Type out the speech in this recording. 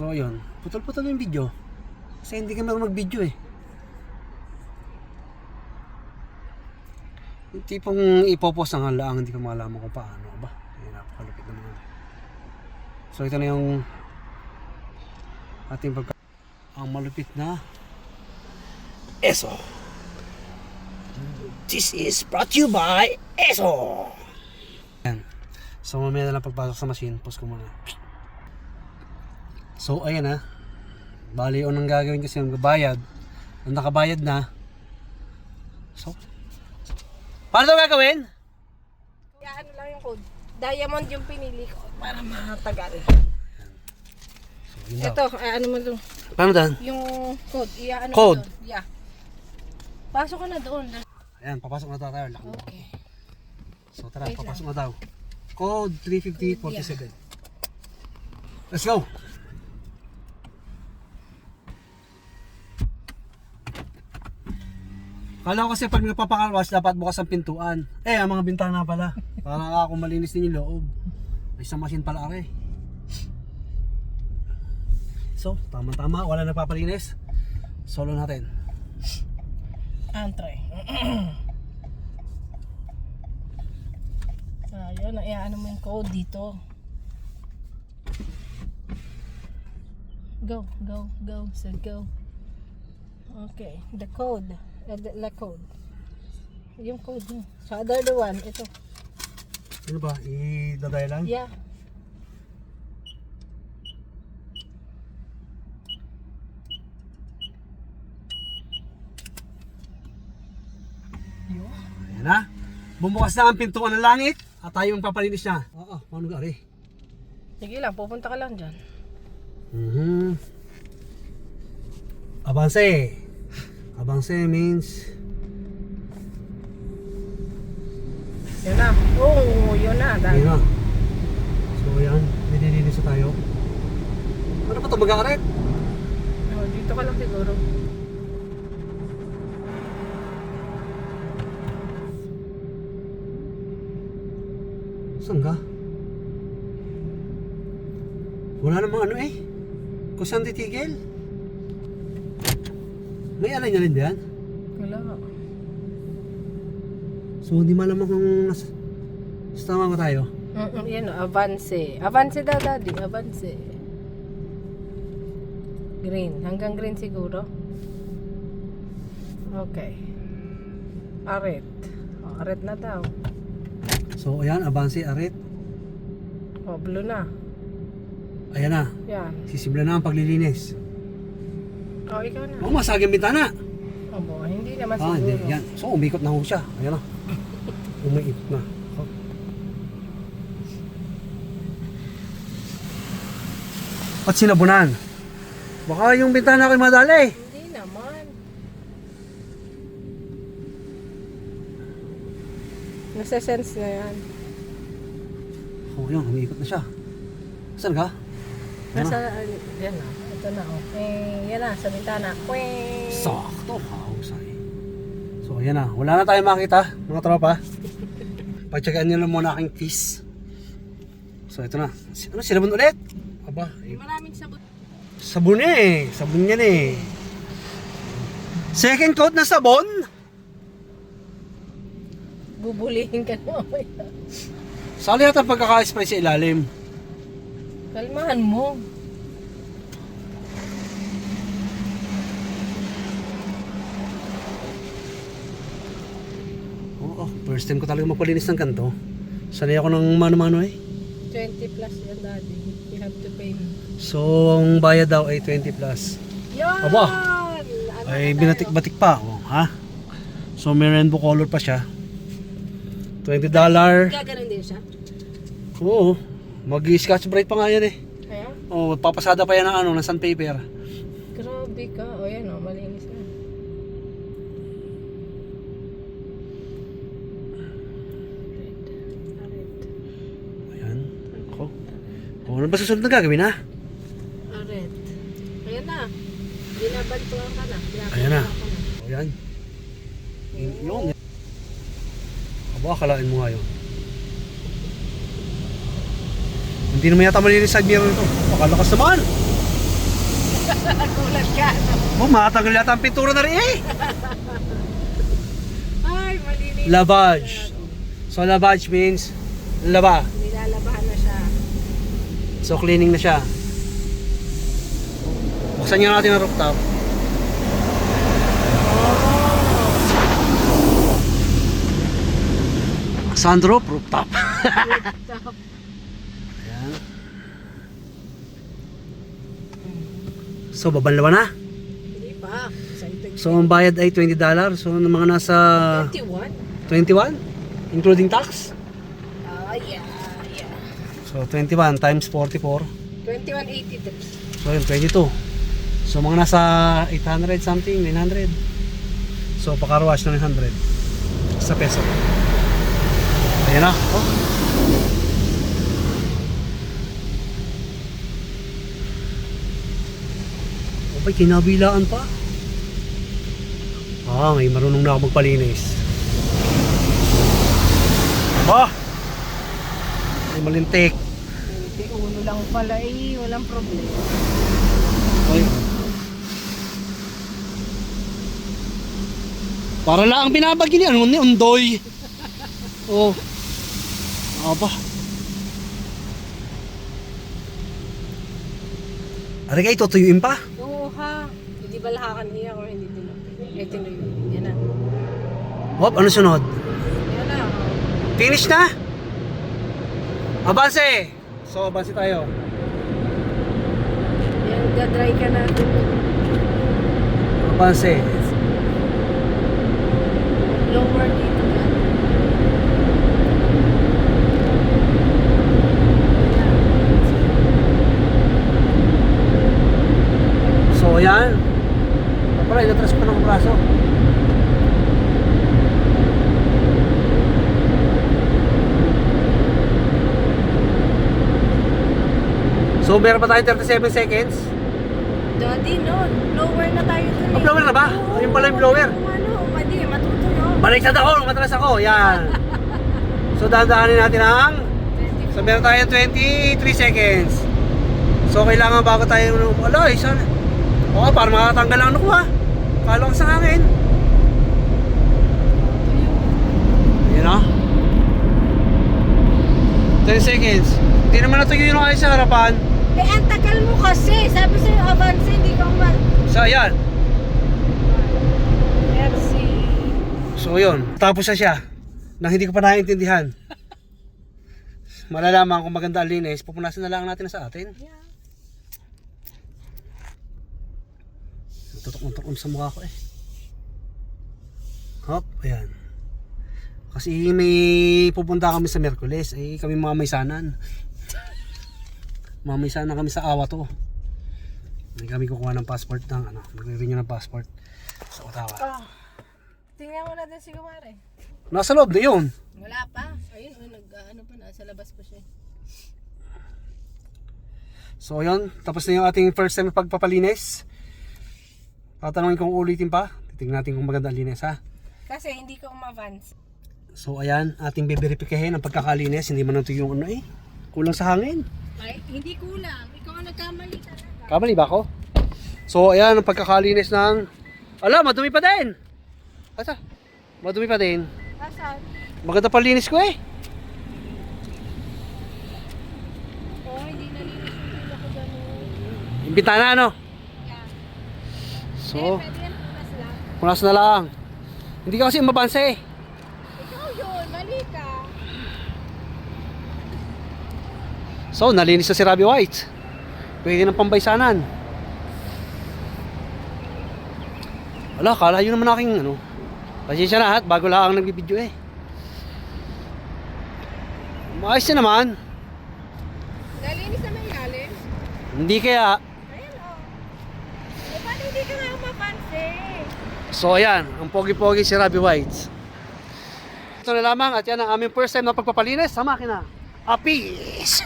So ayun, putol-putol yung video. Kasi hindi kami mag-video eh. Yung tipong ipopost ng lang, hindi ko malaman kung paano ba. Ayun, napakalupit naman. So ito na yung ating ang malupit na ESO. This is brought to you by ESO. Ayan. So mamaya na lang pagpasok sa machine, post ko muna. So ayan na. Bali unang gagawin kasi yung bayad. Nung nakabayad na. So paano ito gagawin? Kaya ano lang yung code. Diamond yung pinili ko para matagal. So, Ito, ano mo ito? paano dan? Yung code. Ano Code? Doon. Yeah. Pasok ka na doon. Ayan, papasok na tayo. Okay. So tara, Wait papasok na daw. Code 35047. Let's go! Kala ko kasi pag nagpapakalwas, dapat bukas ang pintuan. Ang mga bintana pala. Para ako malinis din yung loob. May isang machine pala are. So, tama-tama. Wala nagpapalinis. Solo natin. Antry. Ayun, ano mo yung code dito. Go, go, go. So go. Okay, the code. The code. Yung code mo. So other one, ito. Ano ba? I-daday lang? Yeah. Ayan na. Bumukas na ang pintuan ng langit at tayo yung papalinis niya. Oo, paano gari? Sige lang, pupunta ka lang dyan. Avance. Avance means Yun na. Oo, yun na. yun na. So yan, nililinis na tayo. Ano pa ito mag-aaret? Oh, dito ka lang siguro. Saan ka? Wala namang ano eh. Kung saan titigil? May alay na rin diyan? Wala. So hindi malamang kung sa tama ba tayo? Yan o, avance. Avance daw, daddy. Avance. Green. Hanggang green siguro. Okay. Aret. O, aret na daw. So ayan, avance, aret. O, blue na. Ayan na, Yan. sisimula na ang paglilinis. O, ikaw na. Oo, masaging bintana. Obo, hindi naman Ah, siguro. hindi, yan. So umikot na ho siya. Ayan na. Umiikot na. Oh. At sinabunan. Baka yung bintana ko'y madali. Hindi naman. Nasa-sense na yan. Oh, yun, umiikot na siya. Saan ka? Ayan Nasa, na. yan na. Ito na, o. Yan na, sa bintana. Kweng! Sakto, hausay. So ayan na, wala na tayo makita, mga tropa. Pagtsagaan nyo lang muna aking kiss. So ito na. Ano, sinabon ulit? Aba, Maraming sabon. sabon eh. Sabon yan eh. Second coat na sabon? Bubulihin ka na. Sali yata pagkaka-spray sa ilalim. Kalmahan mo. Oo, first time ko talaga magpalinis ng kanto. Sanay ako ng mano-mano eh. 20 plus yan, daddy. You have to pay me. So, ang bayad daw ay 20 plus. Yan! Aba! Ano Ay na tayo? binatik-batik pa. Oh, ha? So, may rainbow color pa siya. $20. Gaganon din siya? Oo. Mag-scotch bright pa nga yan eh. Kaya? Oo, papasada pa yan ng ano, ng sandpaper. Grabe ka. O yan o, malinis na. Ayan. Ako. O, ano ba susunod na gagawin ha? Aret. Ayan na. Binabantuan ka na. Ayan na. Binabantuan ka na. O, yan. Yung. Aba, akalain mo nga yun. Hindi naman yata malinis sa mirror ito. Makalakas naman. Nagulat ka, no? Oh, matanggal yata ang pintura na rin eh. Ay, malinis. Lavage. So lavage means laba. Nilalabahan na siya. So cleaning na siya. Buksan nga natin ang rooftop. Sunroof, rooftop. Stop. Ayan. So babanlawan na. Hindi pa. Excited. So ang bayad ay $20. So ng mga nasa 21? 21 including tax. Yeah. So 21 times 44. 21.80 tips. So yun 22. So mga nasa 800 something, 900. So pakaruwash ng 900 sa peso. Ayan na. Oh. Okay, kinabilaan pa. Ah, may marunong na ako magpalinis. Ba? May malintik. Hindi, uno lang pala eh. Walang problema. Okay. Para lang ang binabagi niya. Ano ni undoy? Oh. Aba. Ari kayo, tutuyuin pa? Oo ha. Hindi ba lahakan niya or hindi din? Ito na yun. Yan na. Hop, ano sunod? Yan na. Finish na? Abanse! So, abanse tayo. Yan, ga-dry ka na. Abanse. Lower dito yan. So, ayan. Pala, inatras pa ng braso. So, meron pa tayo 37 seconds. Daddy, no. Lower na tayo dun eh. Blower na ba? Ayun pala yung blower. Ano, mali. Matutuyo. Baliktad ako, matras ako. Yan. So, dahan-dahanin natin ang... So, meron tayo 23 seconds. So, kailangan bago tayo... Wala, isa na. Oo, para makatanggal ang ano ko ha. Kala ko sa hangin. Yan o. 10 seconds. Hindi naman natuyo yung ayos sa harapan. Eh, ang tagal mo kasi. Sabi sa'yo, avance, hindi ka umal. So, ayan. Merci. So, yun. Tapos na siya. Nang hindi ko pa naiintindihan. Malalaman kung maganda ang linis, pupunasan na lang natin sa atin. Yeah. Tutok sa mukha ko eh. Hop, ayan. Kasi may pupunta kami sa Miyerkules, eh kami mga maysanan. Mamaysanan kami sa Awa to. Hindi kami kukuha ng passport ng ano, magre-renew ng passport sa Ottawa. Oh. Tingnan mo natin si Kumare. Nasa loob na yun. Wala pa. Ayun, ano pa, nasa labas pa siya. So yun, tapos na yung ating first time pagpapalinis. Tatanungin kung ulitin pa. Titignan natin kung maganda ang linis ha. Kasi hindi ka umavance. So ayan, ating biberipikahin ang pagkakalinis. Hindi man ito yung ano eh. Kulang sa hangin. Ay, hindi kulang. Ikaw ang nagkamali talaga. Kamali ba ako? So ayan ang pagkakalinis ng... Ala, madumi pa din! Asa? Madumi pa din. Asan? Maganda pa linis ko eh. Oh, hindi nalinis yung pila ko gano'n. Yung bintana ano? Yeah. So, Pwede yan, punas lang. punas na lang. Hindi ka kasi mabansa eh. Ikaw yun, mali ka. So, nalinis na si Robbie White. Pwede ng pambaysanan. Ala, kala yun naman aking ano. Pasensya na at bago lang ang nagbibideo eh. Maayos na naman. Nalinis na may ilalim. Hindi kaya. Ayan o. Eh, paano hindi ka nga umapansin? So ayan, ang pogi-pogi si Robbie White. Ito na lamang at yan ang aming first time na pagpapalinis sa makina. Peace!